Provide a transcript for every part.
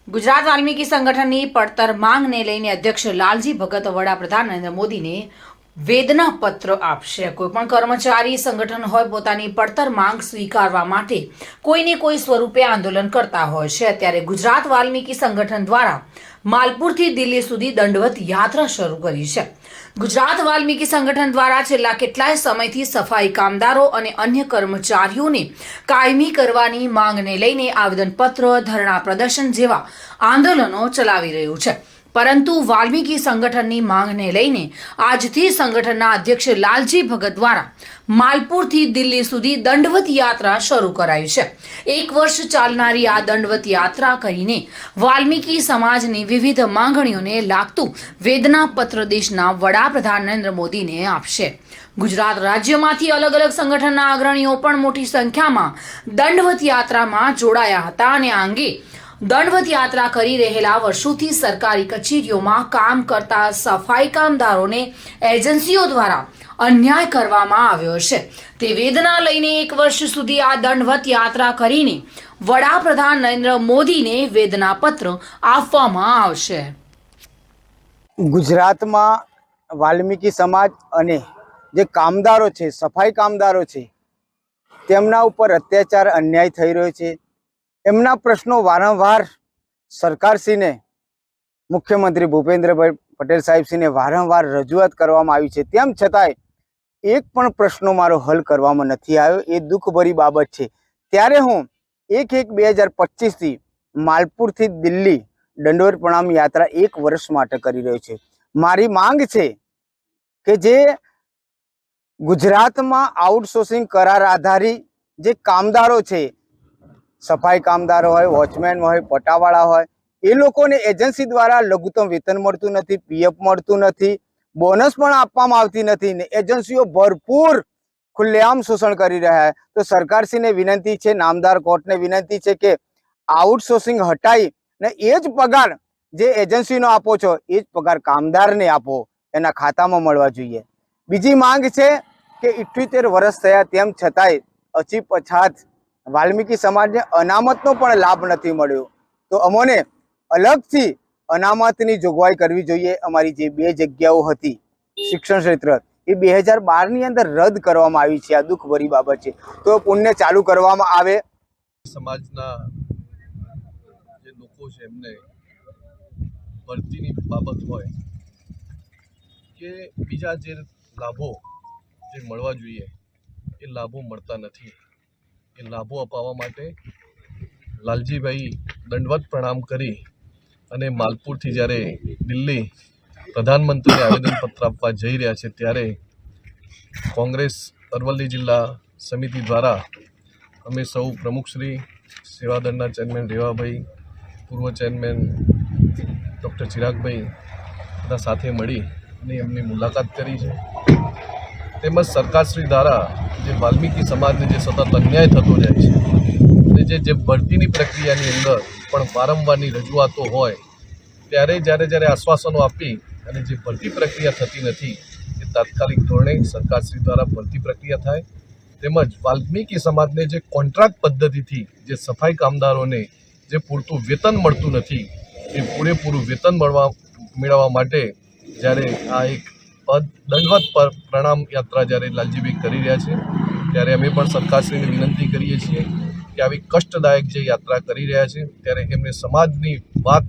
ગુજરાત વાલ્મીકી સંગઠનની પડતર માંગને લઈને અધ્યક્ષ લાલજી ભગત વડાપ્રધાન નરેન્દ્ર મોદીને વેદના પત્ર આપશે। કોઈપણ કર્મચારી સંગઠન હોય પોતાની પડતર માંગ સ્વીકારવા માટે કોઈને કોઈ સ્વરૂપે આંદોલન કરતા હોય છે। ત્યારે ગુજરાત વાલ્મીકી સંગઠન દ્વારા માલપુરથી દિલ્હી સુધી દંડવત યાત્રા શરૂ કરી છે। ગુજરાત વાલ્મીકી સંગઠન દ્વારા છેલ્લા કેટલાય સમયથી સફાઈ કામદારો અને અન્ય કર્મચારીઓને કાયમી કરવાની માંગને લઈને આવેદનપત્ર, ધરણા પ્રદર્શન જેવા આંદોલનો ચલાવી રહ્યું છે। પરંતુ વાલ્મીકી સંગઠનની માંગને લઈને આજથી સંગઠનના અધ્યક્ષ લાલજી ભગત દ્વારા માલપુરથી દિલ્હી સુધી દંડવત યાત્રા શરૂ કરાઈ છે। 1 વર્ષ ચાલનારી આ દંડવત યાત્રા કરીને વાલ્મીકી સમાજની વિવિધ માંગણીઓને લાગતું વેદનાપત્ર દેશના વડાપ્રધાન નરેન્દ્ર મોદીને આપશે। ગુજરાત રાજ્યમાંથી અલગ અલગ સંગઠનના અગ્રણીઓ પણ મોટી સંખ્યામાં દંડવત યાત્રામાં જોડાયા હતા અને આ અંગે દંડવત યાત્રા કરી રહેલા વર્ષોથી સરકારી કચેરીઓમાં કામ કરતા સફાઈ કામદારોને એજન્સીઓ દ્વારા અન્યાય કરવામાં આવ્યો છે। તે વેદના લઈને 1 વર્ષ સુધી આ દંડવત યાત્રા કરીને વડાપ્રધાન નરેન્દ્ર મોદીને વેદનાપત્ર આપવામાં આવશે। ગુજરાતમાં વાલ્મીકી સમાજ અને જે કામદારો છે, સફાઈ કામદારો છે, તેમના ઉપર અત્યાચાર, અન્યાય થઈ રહ્યો છે। એમના પ્રશ્નો વારંવાર સરકારશ્રીને, મુખ્યમંત્રી ભૂપેન્દ્રભાઈ પટેલ સાહેબશ્રીને વારંવાર રજૂઆત કરવામાં આવી છે। તેમ છતાંય એક પણ પ્રશ્નો મારો હલ કરવામાં નથી આવ્યો। એ દુઃખભરી બાબત છે। ત્યારે હું 1/1/2025થી માલપુરથી દિલ્હી દંડવત પ્રણામ યાત્રા 1 વર્ષ માટે કરી રહ્યો છું। મારી માંગ છે કે જે ગુજરાતમાં આઉટસોર્સિંગ કરાર આધારિત જે કામદારો છે, સફાઈ કામદારો હોય, વોચમેન હોય, પટાવાળા હોય, એ લોકોને એજન્સી દ્વારા લઘુત્તમ વેતન મળતું નથી, પીએફ મળતું નથી, બોનસ પણ આપવામાં આવતી નથી ને એજન્સીઓ ભરપૂર ખુલ્લેઆમ શોષણ કરી રહ્યા છે। તો સરકારશ્રીને વિનંતી છે, નામદાર કોર્ટને વિનંતી છે કે આઉટસોર્સિંગ હટાવી ને એ જ પગાર જે એજન્સીનો આપો છો એ જ પગાર કામદારને આપો, એના ખાતામાં મળવા જોઈએ। બીજી માંગ છે કે 78 વર્ષ થયા તેમ છતાંય અછી પછાત વાલ્મીકી સમાજને અનામતનો પણ લાભ નથી મળ્યો। તો અમોને અલગથી અનામતની જોગવાઈ કરવી જોઈએ। અમારી જે 2 જગ્યાઓ હતી શિક્ષણ ક્ષેત્ર એ 2012ની અંદર રદ કરવામાં આવી છે। આ દુઃખભરી બાબત છે। તો પુણ્ય ચાલુ કરવામાં આવે। સમાજના જે લોકો છે એમને ભરતીની બાબત હોય કે બીજા જે લાભો જે મળવા જોઈએ એ લાભો મળતા નથી। એ લાભો અપાવવા માટે લાલજીભાઈ દંડવત પ્રણામ કરી અને માલપુરથી જ્યારે દિલ્હી પ્રધાનમંત્રીને આવેદનપત્ર આપવા જઈ રહ્યા છે ત્યારે કોંગ્રેસ અરવલ્લી જિલ્લા સમિતિ દ્વારા અમે સૌ પ્રમુખશ્રી, સેવાદળના ચેરમેન રેવાભાઈ, પૂર્વ ચેરમેન ડૉક્ટર ચિરાગભાઈ બધા સાથે મળી અને એમની મુલાકાત કરી છે। તેમજ સરકારશ્રી દ્વારા જે વાલ્મીકી સમાજને જે સતત અન્યાય થતો જાય છે અને જે ભરતીની પ્રક્રિયાની અંદર પણ વારંવારની રજૂઆતો હોય ત્યારે જ્યારે આશ્વાસનો આપી અને જે ભરતી પ્રક્રિયા થતી નથી એ તાત્કાલિક ધોરણે સરકારશ્રી દ્વારા ભરતી પ્રક્રિયા થાય। તેમજ વાલ્મીકી સમાજને જે કોન્ટ્રાક્ટ પદ્ધતિથી જે સફાઈ કામદારોને જે પૂરતું વેતન મળતું નથી એ પૂરેપૂરું વેતન મેળવવા માટે જ્યારે આ એક દંડવત પ્રણામ યાત્રા જ્યારે લાલજીભાઈ કરી રહ્યા છે ત્યારે અમે પણ સરકારશ્રીને વિનંતી કરીએ છીએ કે આવી કષ્ટદાયક જે યાત્રા કરી રહ્યા છે ત્યારે એમને સમાજની વાત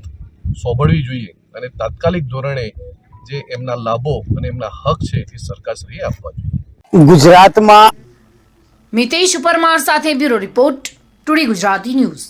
સાંભળવી જોઈએ અને તાત્કાલિક ધોરણે જે એમના લાભો અને એમના હક છે એ સરકારશ્રીએ આપવા જોઈએ। ગુજરાતમાં મિતેશ પરમાર સાથે bureau report, today Gujarati news.